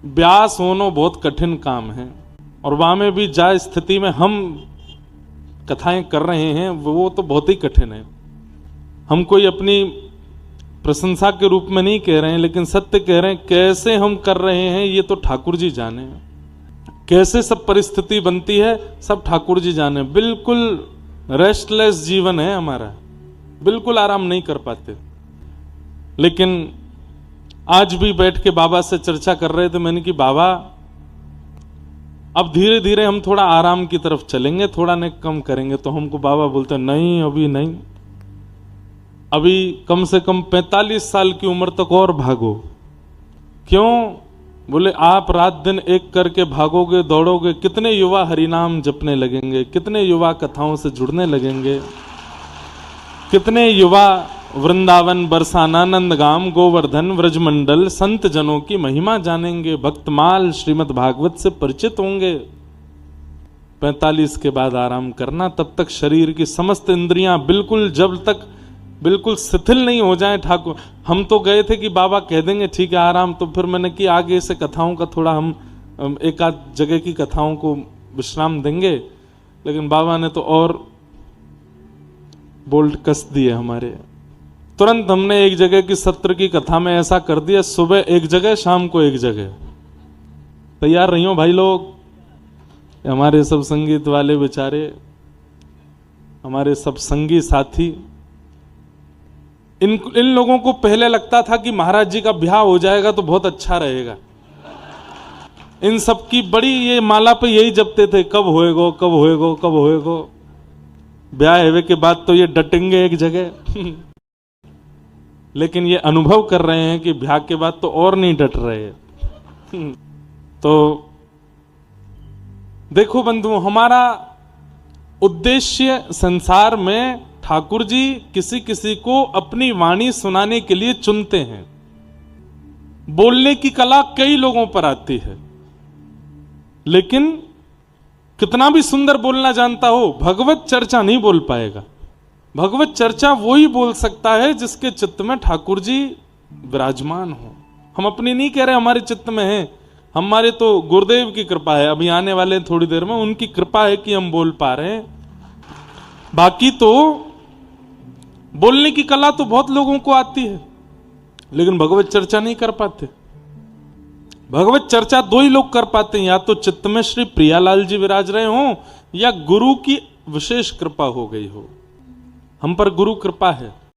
व्यास होना बहुत कठिन काम है, और वहां में भी जा स्थिति में हम कथाएं कर रहे हैं वो तो बहुत ही कठिन है। हम कोई अपनी प्रशंसा के रूप में नहीं कह रहे हैं, लेकिन सत्य कह रहे हैं। कैसे हम कर रहे हैं ये तो ठाकुर जी जाने, कैसे सब परिस्थिति बनती है सब ठाकुर जी जाने। बिल्कुल रेस्टलेस जीवन है हमारा, बिल्कुल आराम नहीं कर पाते। लेकिन आज भी बैठ के बाबा से चर्चा कर रहे थे, मैंने कि बाबा अब धीरे धीरे हम थोड़ा आराम की तरफ चलेंगे, थोड़ा ने कम करेंगे। तो हमको बाबा बोलते नहीं अभी नहीं, अभी कम से कम 45 साल की उम्र तक और भागो। क्यों? बोले आप रात दिन एक करके भागोगे दौड़ोगे, कितने युवा हरिनाम जपने लगेंगे, कितने युवा कथाओं से जुड़ने लगेंगे, कितने युवा वृंदावन बरसाना नंदगाम गोवर्धन व्रजमंडल संत जनों की महिमा जानेंगे, भक्तमाल श्रीमद् भागवत से परिचित होंगे। 45 के बाद आराम करना, तब तक शरीर की समस्त इंद्रियां बिल्कुल, जब तक बिल्कुल शिथिल नहीं हो जाए। ठाकुर हम तो गए थे कि बाबा कह देंगे ठीक है आराम, तो फिर मैंने कि आगे से कथाओं का थोड़ा हम एक आध जगह की कथाओं को विश्राम देंगे, लेकिन बाबा ने तो और बोल्ट कस दिए हमारे। तुरंत हमने एक जगह की सत्र की कथा में ऐसा कर दिया, सुबह एक जगह शाम को एक जगह। तैयार रही हो भाई लोग। हमारे सब संगीत वाले बेचारे, हमारे सब संगी साथी, इन लोगों को पहले लगता था कि महाराज जी का ब्याह हो जाएगा तो बहुत अच्छा रहेगा। इन सब की बड़ी ये माला पे यही जपते थे, कब होएगो कब होएगो कब होएगो। ब्याह होने के बाद तो ये डटेंगे एक जगह लेकिन ये अनुभव कर रहे हैं कि ब्याह के बाद तो और नहीं डट रहे तो देखो बंधुओं, हमारा उद्देश्य संसार में ठाकुर जी किसी किसी को अपनी वाणी सुनाने के लिए चुनते हैं। बोलने की कला कई लोगों पर आती है, लेकिन कितना भी सुंदर बोलना जानता हो, भगवत चर्चा नहीं बोल पाएगा। भगवत चर्चा वो ही बोल सकता है जिसके चित्त में ठाकुर जी विराजमान हो। हम अपनी नहीं कह रहे हमारे चित्त में है, हमारे तो गुरुदेव की कृपा है। अभी आने वाले थोड़ी देर में उनकी कृपा है कि हम बोल पा रहे हैं। बाकी तो बोलने की कला तो बहुत लोगों को आती है, लेकिन भगवत चर्चा नहीं कर पाते। भगवत चर्चा दो ही लोग कर पाते हैं, या तो चित्त में श्री प्रियालाल जी विराज रहे हों, या गुरु की विशेष कृपा हो गई हो। हम पर गुरु कृपा है।